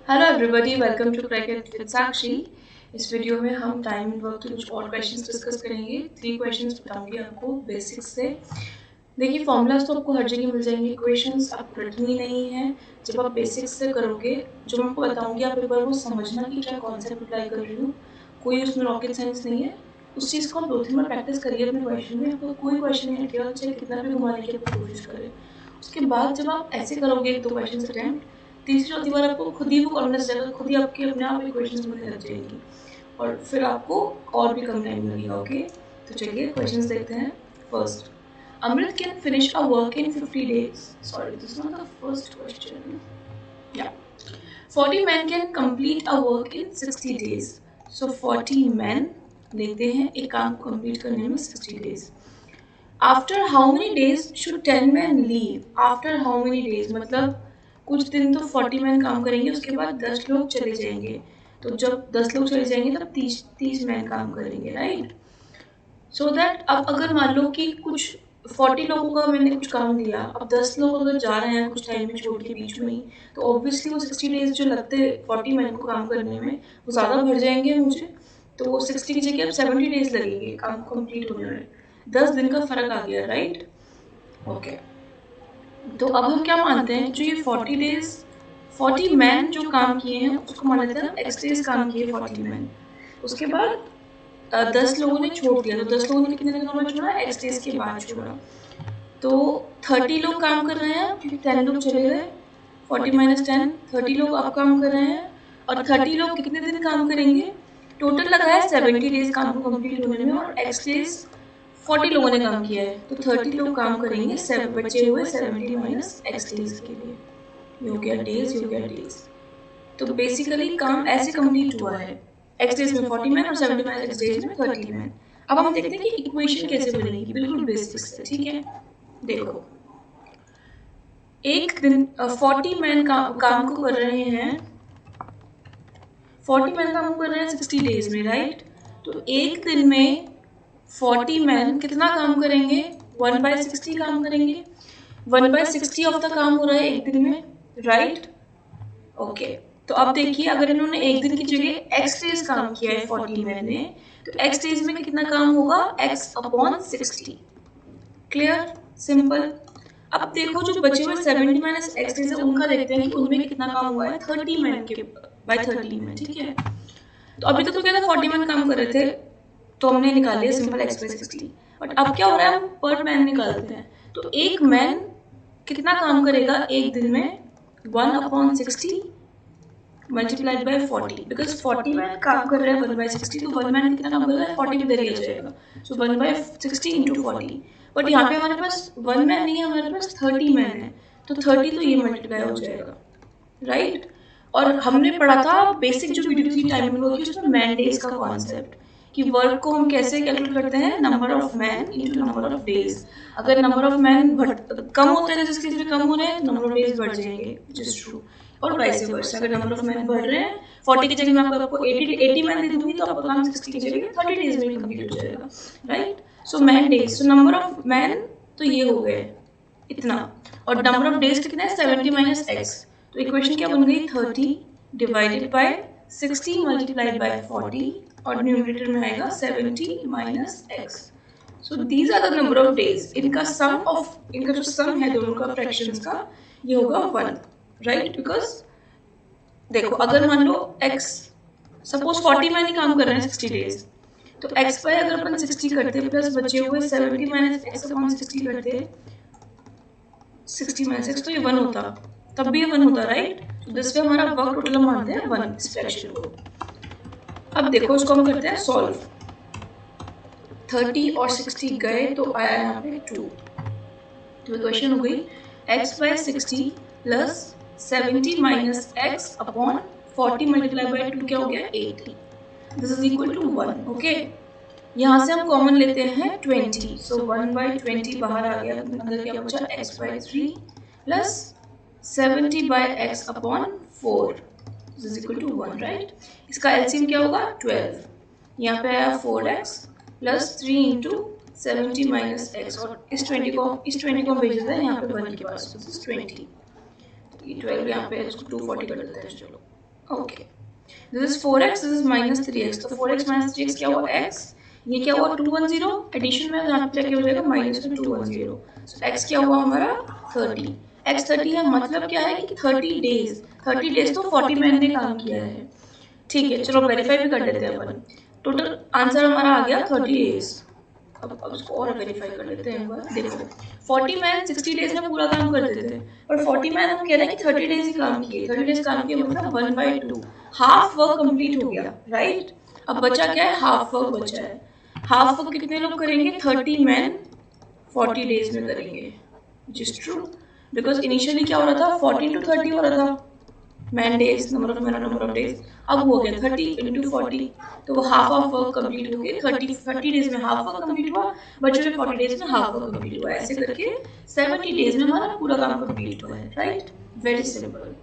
Hello everybody, welcome to Crackit with Sakshi. इस video में हम टाइम एंड वर्क के कुछ और क्वेश्चंस डिस्कस करेंगे। 3 क्वेश्चंस बताऊंगी आपको बेसिक्स से। देखिए, फॉर्मूलाज तो आपको हर जगह मिल जाएंगे, इक्वेशंस आपको रटनी नहीं है। जब आप बेसिक्स से करोगे, जो मैं आपको बताऊंगी आप एक बार वो समझना कि क्या कॉन्सेप्ट अप्लाई कर रही हूँ। कोई उसमें रॉकेट साइंस नहीं है। उस चीज़ को आप 2-3 बार प्रैक्टिस करिए अपने क्वेश्चन में, आपको कोई क्वेश्चन नहीं अटकेगा, चाहे कितना भी घुमाने की आप कोशिश करें। उसके बाद जब आप ऐसे करोगे 1-2 क्वेश्चन अटेम्प्ट, तीसरी चौथी बार आपको खुद ही वो कॉन्फिडेंस जाएगा, खुद ही आपके अपने आप इक्वेशंस बनने लग जाएंगी और फिर आपको और भी कम टाइम लगेगा। ओके, तो चलिए क्वेश्चंस देखते हैं। First, Amrit can finish a work in 50 days. Sorry, this is not the first question. Yeah. 40 men can complete a work in 60 days. So 40 men लेते हैं एक काम को कंप्लीट करने में 60 days. After how many days should 10 men leave? After how many days मतलब कुछ दिन तो 40 मैन काम करेंगे, उसके बाद 10 लोग चले जाएंगे। तो जब 10 लोग चले जाएंगे तब 30 मैन काम करेंगे, राइट। सो दैट अब अगर मान लो कि कुछ 40 लोगों का मैंने कुछ काम दिया, अब 10 लोग अगर जा रहे हैं कुछ टाइम में छोड़ के बीच में ही, तो ऑब्वियसली वो 60 डेज जो लगते 40 मैन को काम करने में वो ज़्यादा बढ़ जाएंगे मुझे। तो वो 60 की जगह अब 70 डेज लगेंगे काम कंप्लीट होने में। 10 दिन का फर्क आ गया, राइट। ओके, तो अब हम क्या मानते हैं, जो ये 40 डेज 40 मैन जो काम किए हैं उसको मान लेते हैं हम एक्स डेज काम किए 40 मैन। उसके बाद 10 लोगों ने छोड़ दिया, तो 10 लोगों ने कितने दिनों में छोड़ा, एक्स डेज के बाद छोड़ा। तो 30 लोग काम कर रहे हैं क्योंकि 10 लोग चले गए। 40 माइनस 10, 30 लोग अब काम कर रहे हैं। और 30 लोग कितने दिन काम करेंगे, टोटल लगा है 70 डेज काम को कंप्लीट होने में, और एक्स डेज 40 लोगों ने काम किया है, तो 30 लोग काम करेंगे बचे हुए 70 माइनस एक्स डेज के लिए। ये हो गया डेज, ये हो गया डेज। तो बेसिकली काम ऐसे कंप्लीट हुआ है, एक्स डेज में 40 मैन और 70 माइनस एक्स डेज में 30 मैन। अब हम देखते हैं कि इक्वेशन कैसे बनेगी, बिल्कुल बेसिक्स से, ठीक है। देखो, एक दिन 40 मैन काम को कर रहे हैं, 40 मैन काम कर रहे हैं 60 डेज में, राइट। तो एक दिन में 40 मैन कितना काम करेंगे, 1/60 काम करेंगे। 1/60 ऑफ द काम हो रहा है एक दिन में, राइट। ओके, तो अब देखिए, अगर इन्होंने एक दिन की जगह एक्स डेज काम किया है 40 मैन ने, तो एक्स डेज में कितना काम होगा, x/60। Clear, simple. अब देखो, जो बचे हुए 70 माइनस एक्स डेज है उनका देखते हैं कि उनमें कितना काम हुआ है 30 मैन के बाय 30 मैन, ठीक है। तो अभी तक तो क्या था, 40 मैन काम कर रहे थे, तो हमने निकाल लिया सिंपल x/60। बट अब क्या हो रहा है, हम पर मैन निकालते हैं। तो एक मैन कितना काम करेगा एक दिन में, 1/60 मल्टीप्लाइड बाय 40, बिकॉज 40 मैन काम कर रहे हैं 1/60, तो 1 मैन कितना काम करेगा, 40 इधर ही आ जाएगा। सो 1/60 इंटू 40। बट यहाँ पे हमारे पास 1 मैन नहीं है, हमारे पास 30 मैन है, तो 30 तो ये मल्टीप्लाई हो जाएगा, राइट। और हमने पढ़ा था बेसिक जो वीडियो थी टाइम वर्क की, उसमें मैन डेज का कॉन्सेप्ट, कि वर्क को हम कैसे कैलकुलेट करते हैं, number of man into number of days. अगर नंबर ऑफ मैन कम होते हैं, जिस केस में कम हो रहे हैं, तो नंबर ऑफ डेज बढ़ जाएंगे, विच इज ट्रू। और वाइस वर्सा, अगर नंबर ऑफ मैन बढ़ रहे हैं, 40 की जगह मैं आपको 80 मैन दे दूंगी, तो आपका काम 60 की जगह 30 डेज में कंप्लीट हो जाएगा, right. So man days, so number of man तो ये हो गए इतना, और नंबर ऑफ डेज कितना है, 70 माइनस एक्स। तो इक्वेशन क्या बन गई, 30 डिवाइडेड बाय 60 मल्टीप्लाइड बाय 40, और न्यूमरेटर में आएगा 70 minus x. So these are the number of days. इनका जो सम है दोनों का फ्रैक्शंस का, ये होगा 1, राइट। बिकॉज देखो, अगर मान लो x सपोज 40 मैन ही काम कर रहे हैं 60 डेज, तो x पर अगर अपन 60 करते प्लस बचे हुए 70 माइनस x/60 करते, 60 माइनस x, तो ये 1 होता, तब भी ये 1 होता, राइट। तो दिस पे हमारा वर्क टोटल मानते हैं 1 इस फ्रैक्शन को। अब देखो, इसको हम करते हैं सॉल्व। 30 और 60 गए तो आया यहाँ पे 2। तो इक्वेशन हो गई x/60 plus 70 minus x upon 40 multiply by 2 क्या हो गया, 80। This is equal to 1। Okay, यहाँ से हम कॉमन लेते हैं 20, सो 1/20 बाहर आ गया, अंदर क्या बचा, x/3 plus 70 by x upon 4 is equal to 1, right. इसका एलसीएम क्या होगा, 12। यहाँ पे आया 4x plus 3 into 70 minus x, और इस 20 को हम भेज देते हैं यहाँ पे 1 के पास, तो 20। ये 12 यहाँ पे इसको 240 कर देते हैं, चलो okay, this is 4x, this is -3x, तो 4x - 3x क्या हुआ x, ये क्या हुआ 210, एडिशन में यहाँ पे क्या हो जाएगा माइनस में 210, सो x क्या हुआ हमारा 30, x 30 है, मतलब क्या है कि 30 डेज तो 40 महीने काम किया है। ठीक है, चलो वेरीफाई भी कर लेते हैं अपन। टोटल आंसर हमारा आ गया 30 डेज। अब उसको और वेरीफाई कर लेते हैं एक बार। देखो 40 मैन 60 डेज में पूरा काम करते थे, और 40 मैन हम कह रहे हैं कि 30 डेज ही काम किए। 30 डेज काम किए मतलब 1/2, हाफ वर्क कंप्लीट हो गया, राइट। अब बचा क्या है, हाफ वर्क बचा है। हाफ वर्क कितने लोग करेंगे, 30 मैन 40 डेज में करेंगे, which is true, because initially क्या हो रहा था 40 to 30 हो रहा था man days, number of days. अब हो गया 30 into 40, तो वो हाफ ऑफ वर्क कंप्लीट हो गया। 30 डेज में हाफ वर्क कंप्लीट हुआ, बचे हुए 40 डेज में हाफ वर्क कंप्लीट हुआ। ऐसे करके 70 डेज में हमारा पूरा काम कंप्लीट हुआ है, राइट। Very simple.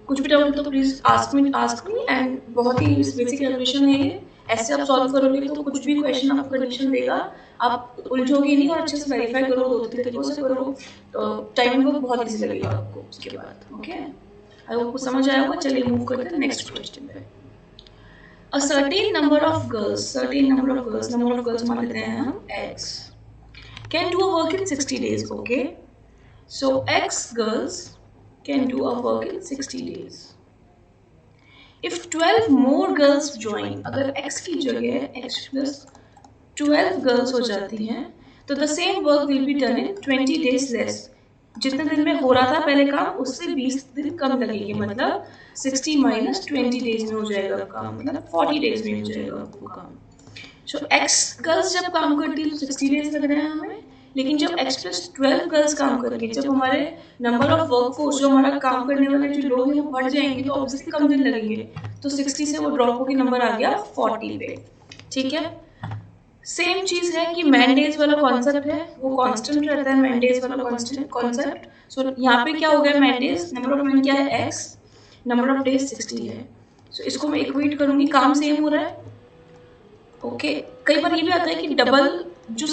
कुछ भी डाउट तो प्लीज आस्क मी एंड बहुत ही बेसिक कैलकुलेशन है ये। ऐसे आप सॉल्व करोगे तो कुछ भी क्वेश्चन आपको कंडीशन देगा, आप उलझोगे नहीं और अच्छे से वेरीफाई करो, 2-3 तरीकों से करो, तो टाइम वर्क बहुत इजी लगेगा आपको उसके बाद। ओके, आई होप को समझ आया होगा। चलिए मूव करते हैं नेक्स्ट क्वेश्चन पे। A certain number of girls, number of girls मान लेते हैं हम x, can do a work in 60 days. Okay, so x girls can do a work in 60 days. If 12 more girls join, अगर x की जगह x plus 12 girls हो जाती हैं, तो the same work will be done in 20 days less. जितने दिन में हो रहा था पहले काम, उससे 20 दिन कम लगेंगे, मतलब 60 माइनस 20 डेज में हो जाएगा काम, मतलब 40 डेज में हो जाएगा आपको काम। सो x गर्ल्स जब काम करती है तो 60 डेज लग रहे हैं हमें, लेकिन जब x plus 12 गर्ल्स काम करेंगे, जब हमारे नंबर ऑफ वर्क फोर्स, जो हमारा काम करने वाले जो लोग हैं वो बढ़ जाएंगे, तो ऑब्वियसली कम दिन लगेंगे, तो 60 से वो ड्रॉप होकर नंबर आ गया 40 पे। ठीक है, सेम चीज है कि मैंडेज वाला कॉन्सेप्ट है, वो कांस्टेंट रहता है मैंडेज वाला कॉन्सेप्ट। सो यहाँ पे क्या हो गया, मैंडेज नंबर ऑफ मैन क्या है x, नंबर ऑफ डेज 60 है। सो इसको मैं इक्वेट करूंगी, काम सेम हो रहा है। ओके, कई बार ये भी आता है कि डबल जो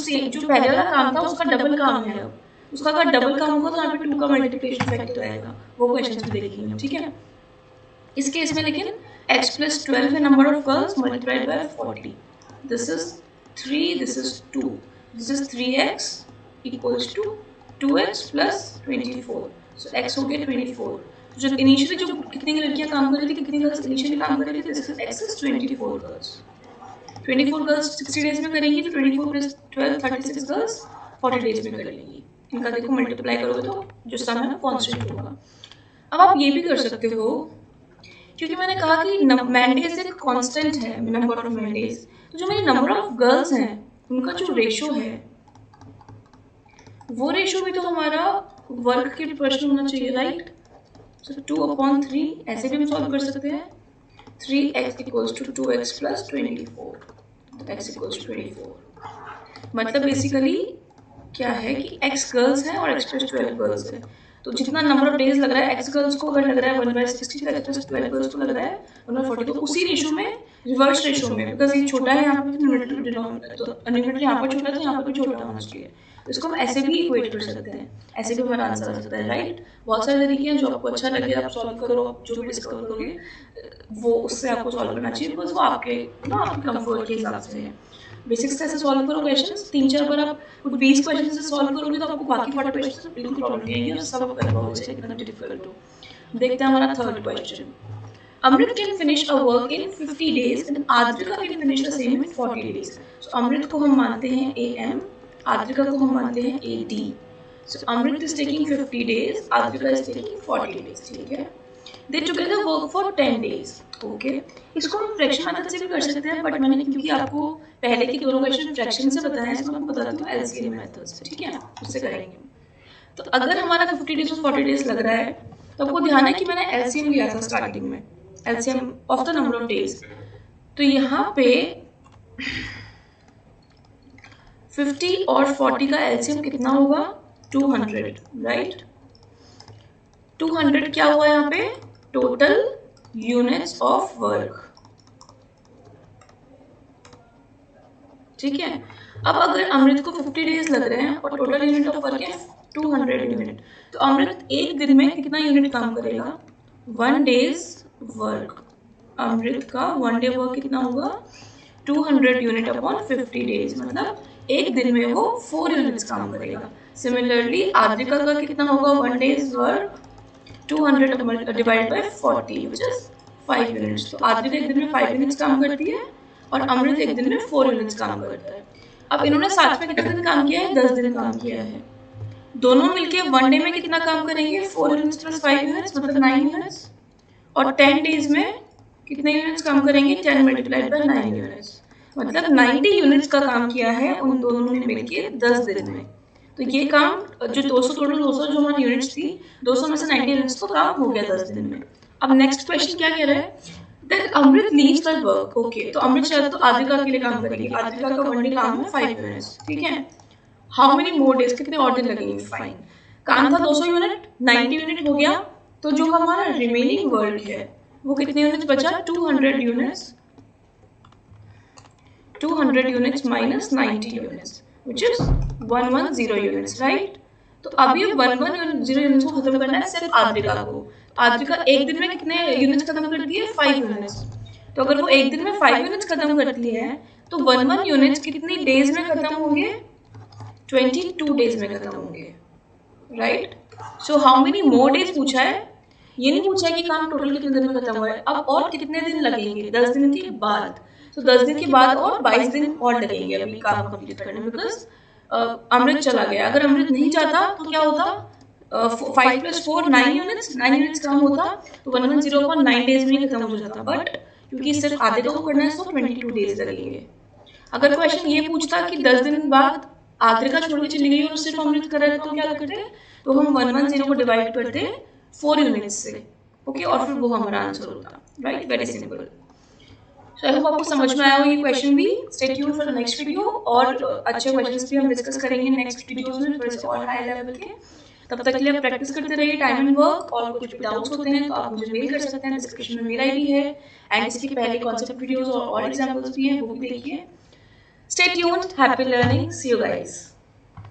पहले वाला काम था उसका डबल काम है, अब उसका अगर डबल काम होगा तो यहाँ पे 2 का मल्टीप्लिकेशन फैक्टर आएगा, वो क्वेश्चन में देखेंगे हम। ठीक है, इस केस में लेकिन x plus 12 है number of girls multiplied by 40, this is 3, this is 2, this is 3x equals to 2x plus 24, so x हो गया 24। तो जब इनिशियली जो कितनी लड़कियां काम कर रही थी, कितनी गर्ल्स इनिशियली काम कर रही थी, this is x is 24 girls. 24 girls 60 days में करेंगी, तो 24 plus 12 36 गर्ल्स 40 डेज में कर लेंगी। इनका देखो मल्टीप्लाई करोगे तो जो सम है कांस्टेंट होगा। अब आप ये भी कर सकते हो, क्योंकि मैंने कहा कि मैंडेज एक कांस्टेंट है, नंबर ऑफ मैंडेज, तो जो मेरी नंबर ऑफ गर्ल्स हैं उनका जो रेशो है, वो रेशो भी तो हमारा वर्क के प्रश्न होना चाहिए, राइट। सो 2/3 ऐसे भी हम सॉल्व कर सकते हैं। 3x equals to 2x plus 24, तो x equals to 24। मतलब बेसिकली क्या है कि x गर्ल्स हैं और x plus 12 गर्ल्स है, तो जितना नंबर ऑफ डेज लग रहा है x गर्ल्स को अगर लग रहा है 1/60, तो x plus 12 गर्ल्स को लग रहा है 1/40, तो उसी रेशो में, रिवर्स रेशो में, बिकॉज ये छोटा है यहाँ पे न्यूमरेटर डिनोमिनेटर, तो न्यूमरेटर यहाँ पर छोटा है तो यहाँ पर भी छोटा होना चाहिए, तो इसको हम ऐसे भी इक्वेट कर सकते हैं, ऐसे भी हमारा आंसर आ सकता है, राइट। बहुत सारे तरीके हैं, जो आपको अच्छा लगे आप सॉल्व करो, आप जो भी डिस्कवर करोगे वो उससे आपको सॉल्व करना चाहिए, बिकॉज वो आपके आपके कंफर्ट के हिसाब से है। बेसिक्स से ऐसे सॉल्व करो क्वेश्चन, 3-4 बार आप कुछ 20 क्वेश्चन से सॉल्व करोगे तो आपको बाकी 40 क्वेश्चन बिल्कुल प्रॉब्लम नहीं आएगी और सब कर पाओगे, चाहे कितना डिफिकल्ट हो। देखते हैं हमारा third question. Amrit can finish a work in 50 days and Adrika can finish the same in 40 days. So Amrit को हम मानते हैं AM, Adrika को हम मानते हैं AD. So Amrit is taking 50 days, Adrika is taking 40 days. ठीक है? They together work for 10 days. Okay? इसको हम फ्रैक्शन मेथड से भी कर सकते हैं, बट मैंने क्योंकि आपको पहले के दोनों क्वेश्चन फ्रैक्शन से बताया है, इसको आपको बताती हूँ LCM मेथड से। ठीक है? उससे करेंगे। तो अगर हमारा 50 डेज और 40 डेज लग रहा है, तो आपको ध्यान है कि मैंने LCM लिया था स्टार्टिंग में, LCM of the number of days। तो यहाँ पे 50 और 40 का LCM कितना होगा, 200, राइट। 200 क्या हुआ यहाँ पे, टोटल यूनिट्स ऑफ वर्क। ठीक है, अब अगर अमृत को 50 डेज लग रहे हैं और टोटल यूनिट ऑफ वर्क है 200 यूनिट, तो अमृत एक दिन में कितना यूनिट काम करेगा, 1 डेज वर्क। अमृत का 1 डे वर्क कितना होगा? 200 यूनिट अपॉन 50 डेज, मतलब एक दिन में वो 4 यूनिट्स काम करेगा। सिमिलरली आद्रिका का कितना होगा? 1 days work 200 divide by 40 which is 5 units. तो आद्रिका एक दिन में 5 यूनिट्स काम करती है और अमृत एक दिन में 4 यूनिट्स काम करता है। अब इन्होंने साथ में कितना दिन काम किया है? 10 दिन काम किया है। दोनों मिलके 1 डे में कितना काम करेंगे? 4 यूनिट्स प्लस 5 यूनिट्स मतलब 9 यूनिट्स। और 10 डेज में कितने यूनिट्स काम करेंगे? 10 मल्टीप्लाइड बाय 9 यूनिट्स, मतलब 90 यूनिट्स का काम किया है उन दोनों ने मिलके 10 दिन में। तो ये काम जो 200 टोटल 200 जो हमारी यूनिट्स थी, 200 में से 90 यूनिट्स तो काम हो गया 10 दिन में। अब नेक्स्ट क्वेश्चन क्या कह रहा है? Then अमृत लीव्स हर वर्क। ओके, तो अमृत शायद तो आद्रिका के लिए काम करेगी। आद्रिका का 1 डे काम है 5 यूनिट्स, ठीक है। हाउ मेनी मोर डेज, कितने और दिन लगेंगे? फाइन, काम था 200 यूनिट, 90 यूनिट हो गया, तो जो हमारा रिमेनिंग वर्क है वो कितने यूनिट्स बचा? 200 units. 200 units minus 90 units which is 110 units, right. तो अब ये 110 यूनिट्स को खत्म करना है सिर्फ आद्रिका को। आद्रिका एक दिन में कितने यूनिट्स खत्म करती है? 5 यूनिट्स। तो अगर वो एक दिन में 5 यूनिट्स खत्म करती है तो 1 यूनिट्स कितनी डेज में खत्म होंगे? 22 डेज में खत्म होंगे, right. So how many more days पूछा है, ये नहीं पूछा है कि काम टोटल कितने दिन में खत्म हुआ है। अब और कितने दिन लगेंगे? 10 दिन के बाद। तो 10 दिन के बाद और 22 दिन और लगेंगे अभी काम कंप्लीट करने में, बिकॉज अमृत चला गया। अगर अमृत नहीं जाता तो क्या होता? 5 + 4 9 यूनिट्स, 9 यूनिट्स काम होता तो 110 अपॉन 9 डेज में खत्म हो जाता। बट क्योंकि सिर्फ आधे को करना है तो 22 डेज लगेंगे। अगर क्वेश्चन ये पूछता कि 10 दिन बाद आद्रिका छोड़ के चली गई और सिर्फ अमृत कर रहा है तो क्या करते? तो हम 110 को डिवाइड करते 4 यूनिट्स से, ओके, और फिर वो हमारा आंसर होता, right. Very simple. So I hope आपको समझ में आया हो ये क्वेश्चन भी। Stay tuned for the next video, और अच्छे क्वेश्चंस भी हम डिस्कस करेंगे नेक्स्ट वीडियोस में, थोड़े से और हाई लेवल के। तब तक के लिए आप प्रैक्टिस करते रहिए टाइम एंड वर्क, और कुछ भी डाउट्स होते हैं तो आप मुझे मेल कर सकते हैं, डिस्क्रिप्शन में मेल आईडी है, एंड इसकी पहले कॉन्सेप्ट वीडियोस और एग्जांपल्स भी हैं, वो भी देखिए। Stay tuned, happy learning, see you guys.